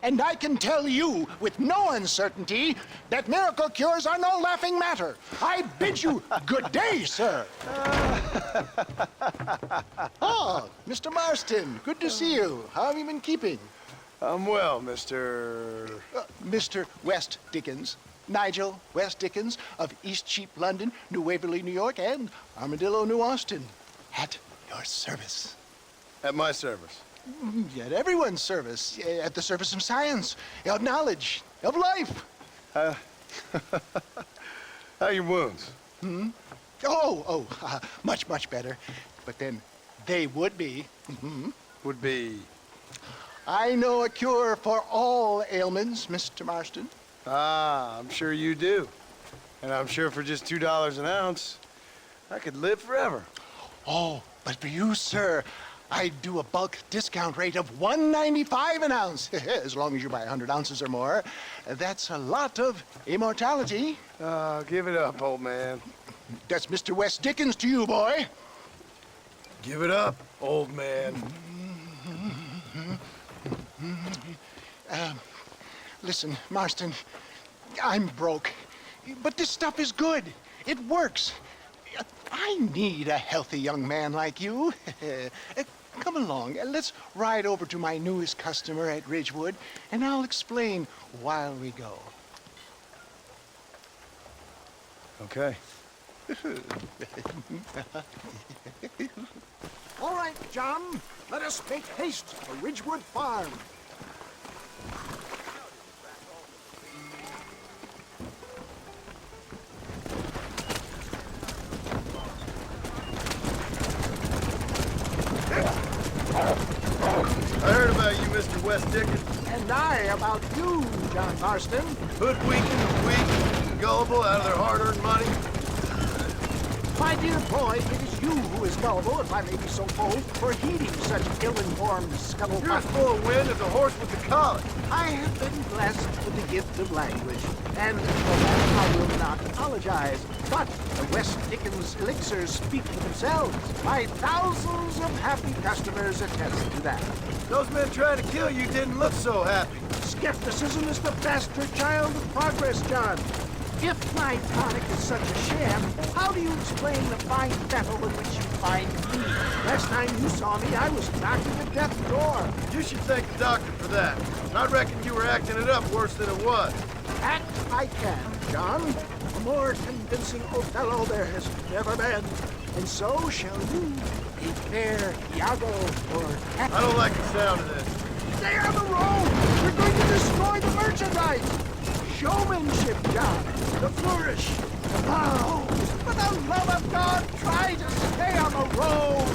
And I can tell you with no uncertainty that miracle cures are no laughing matter. I bid you good day, sir. Oh, Mr. Marston, good to see you. How have you been keeping? I'm well, Mr. Mr. West Dickens. Nigel West Dickens of East Cheap, London, New Waverly, New York, and Armadillo, New Austin. At your service. At my service. At everyone's service. At the service of science, of knowledge, of life. How are your wounds? Much, much better. But then they would be. Would be... I know a cure for all ailments, Mr. Marston. Ah, I'm sure you do. And I'm sure for just $2 an ounce, I could live forever. Oh, but for you, sir, I'd do a bulk discount rate of $1.95 an ounce, as long as you buy 100 ounces or more. That's a lot of immortality. Give it up, old man. That's Mr. West Dickens to you, boy. Give it up, old man. Listen, Marston, I'm broke, but this stuff is good. It works. I need a healthy young man like you. Come along, let's ride over to my newest customer at Ridgewood, and I'll explain while we go. Okay. All right, John, let us make haste for Ridgewood Farm. I heard about you, Mr. West Dickens. And I about you, John Marston. Hoodwinking the weak, gullible out of their hard-earned money. My dear boy, it is you who is gullible, if I may be so bold, for heeding such ill-informed scuttlebutt. You're as full of wind as a horse with the collar. I have been blessed with the gift of language, and for that I will not apologize. But the West Dickens elixirs speak for themselves. My thousands of happy customers attest to that. Those men trying to kill you didn't look so happy. Skepticism is the bastard child of progress, John. If my tonic is such a sham, how do you explain the fine battle in which you find me? Last time you saw me, I was knocking at death's door. You should thank the doctor for that. I reckon you were acting it up worse than it was. Act I can, John. A more convincing Othello there has never been. And so shall you, a fair Iago or... I don't like the sound of this. Stay on the road! You're going to destroy the merchandise! Showmanship, John. The flourish. The bow. For the love of God, try to stay on the road.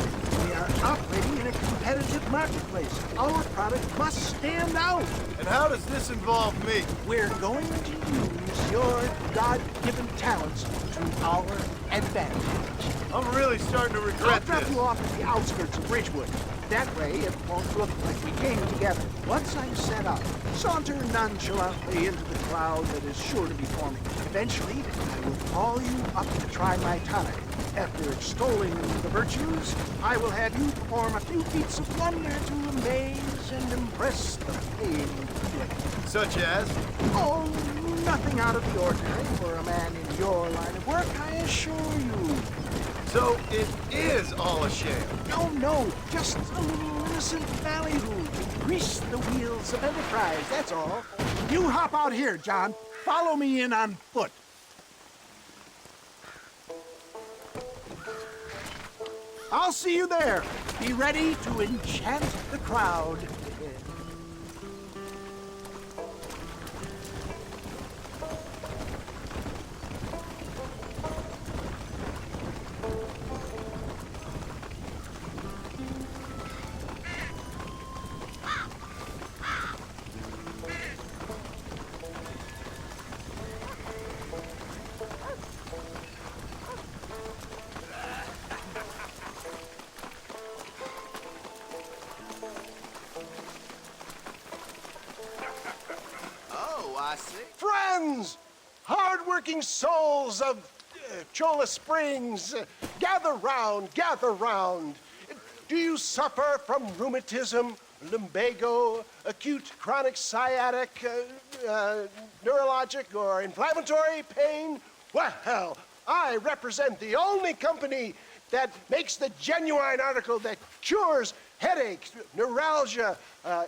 We are operating in a competitive marketplace. Our product must stand out. And how does this involve me? We're going to use your God-given talents to our advantage. I'm really starting to I'll regret drop this. you off at the outskirts of Ridgewood. That way, it won't look like we came together. Once I'm set up, saunter nonchalantly into the cloud that is sure to be forming. Eventually, I will call you up to try my tonic. After extolling the virtues, I will have you perform a few feats of wonder to amaze and impress the paying public. Such as? Oh, nothing out of the ordinary for a man in your line of work, I assure you. So it is all a sham. No, just a little innocent ballyhoo to grease the wheels of enterprise, that's all. You hop out here, John. Follow me in on foot. I'll see you there. Be ready to enchant the crowd. Friends, hard-working souls of Cholla Springs, gather round, gather round. Do you suffer from rheumatism lumbago, acute chronic sciatic, neurologic, or inflammatory pain? Well, I represent the only company that makes the genuine article that cures headaches, neuralgia,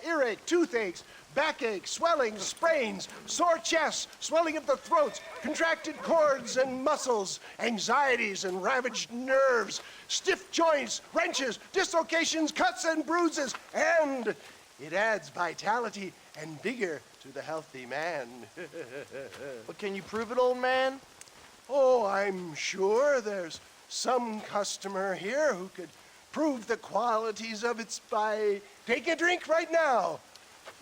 earache, toothaches, backache, swelling, sprains, sore chests, swelling of the throat, contracted cords and muscles, anxieties and ravaged nerves, stiff joints, wrenches, dislocations, cuts and bruises, and it adds vitality and vigor to the healthy man. But can you prove it, old man? Oh, I'm sure there's some customer here who could prove the qualities of it by taking a drink right now.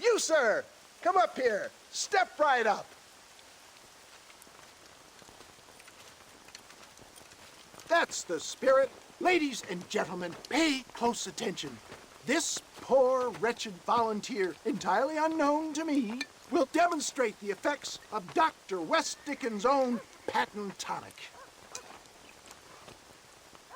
You, sir, come up here. Step right up. That's the spirit. Ladies and gentlemen, pay close attention. This poor, wretched volunteer, entirely unknown to me, will demonstrate the effects of Dr. West Dickens' own patent tonic.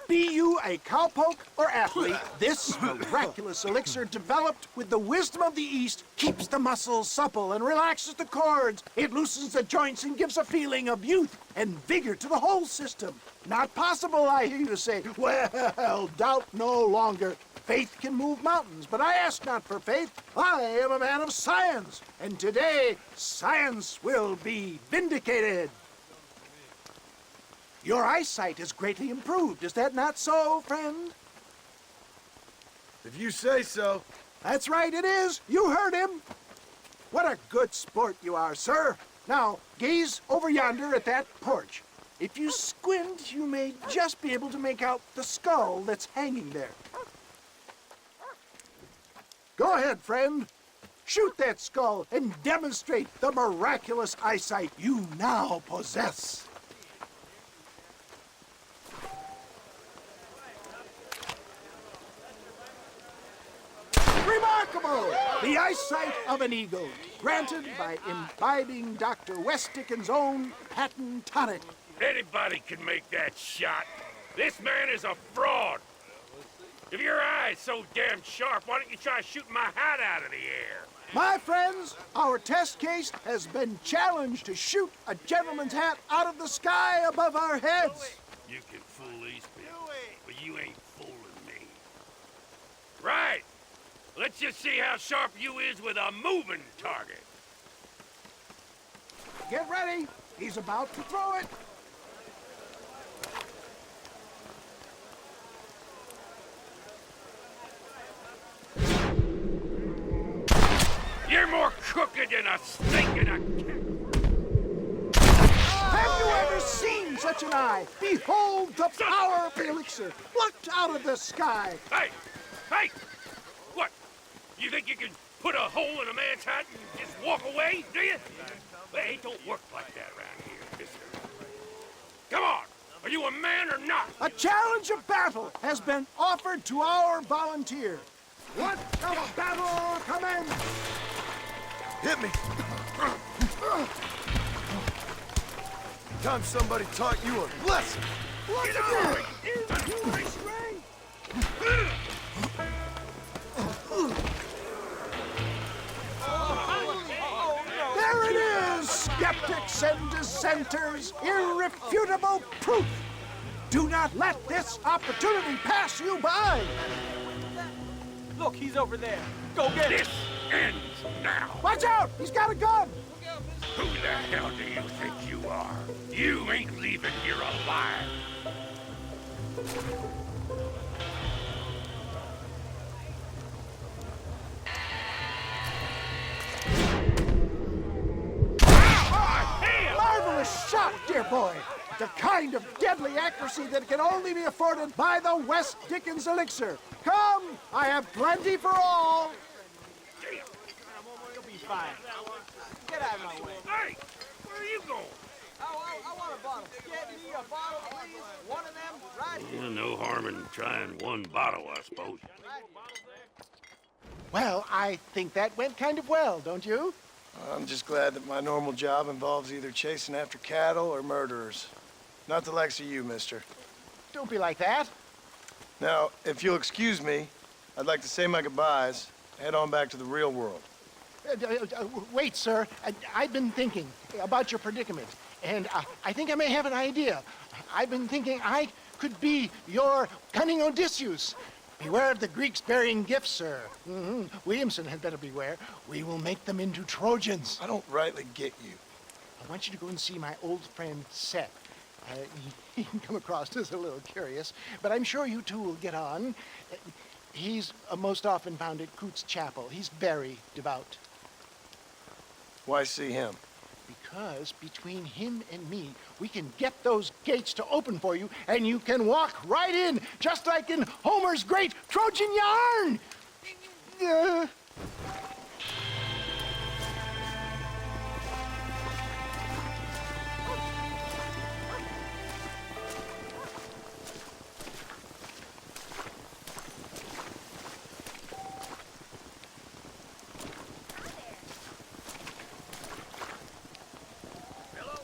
Be you a cowpoke or athlete, this miraculous elixir developed with the wisdom of the East keeps the muscles supple and relaxes the cords. It loosens the joints and gives a feeling of youth and vigor to the whole system. Not possible, I hear you say. Well, doubt no longer. Faith can move mountains, but I ask not for faith. I am a man of science, and today science will be vindicated. Your eyesight is greatly improved. Is that not so, friend? If you say so. That's right, it is. You heard him. What a good sport you are, sir. Now, gaze over yonder at that porch. If you squint, you may just be able to make out the skull that's hanging there. Go ahead, friend. Shoot that skull and demonstrate the miraculous eyesight you now possess. Remarkable! The eyesight of an eagle, granted by imbibing Dr. West Dickens' own patent tonic. Anybody can make that shot. This man is a fraud. If your eye's so damn sharp, why don't you try shooting my hat out of the air? My friends, our test case has been challenged to shoot a gentleman's hat out of the sky above our heads. You can fool these people, but you ain't fooling me. Right. Let's just see how sharp you is with a moving target. Get ready. He's about to throw it. You're more crooked than a snake in a cat. Have you ever seen such an eye? Behold the power of the elixir, plucked out of the sky. Hey! Hey! What? You think you can put a hole in a man's hat and just walk away, do you? Hey, it don't work like that around here, mister. Come on! Are you a man or not? A challenge of battle has been offered to our volunteer. What of battle commence? Hit me. Time somebody taught you a lesson. Look at it! Is my strength? There it is! Skeptics and dissenters, irrefutable proof! Do not let this opportunity pass you by! Look, he's over there. Go get him. This ends now. Watch out! He's got a gun! Who the hell do you think you are? You ain't leaving here alive. Marvelous shot, dear boy! The kind of deadly accuracy that can only be afforded by the West Dickens elixir. Come, I have plenty for all. You'll be fine. Get out of my way. Hey, where are you going? I want a bottle. Get me a bottle, please. One of them, right here. Yeah, no harm in trying one bottle, I suppose. Well, I think that went kind of well, don't you? I'm just glad that my normal job involves either chasing after cattle or murderers. Not the likes of you, mister. Don't be like that. Now, if you'll excuse me, I'd like to say my goodbyes head on back to the real world. Wait, sir. I've been thinking about your predicament, and I think I may have an idea. I've been thinking I could be your cunning Odysseus. Beware of the Greeks bearing gifts, sir. Williamson had better beware. We will make them into Trojans. I don't rightly get you. I want you to go and see my old friend Seth. He can come across as a little curious, but I'm sure you two will get on. He's most often found at Coots Chapel. He's very devout. Why see him? Because between him and me, we can get those gates to open for you, and you can walk right in, just like in Homer's great Trojan yarn!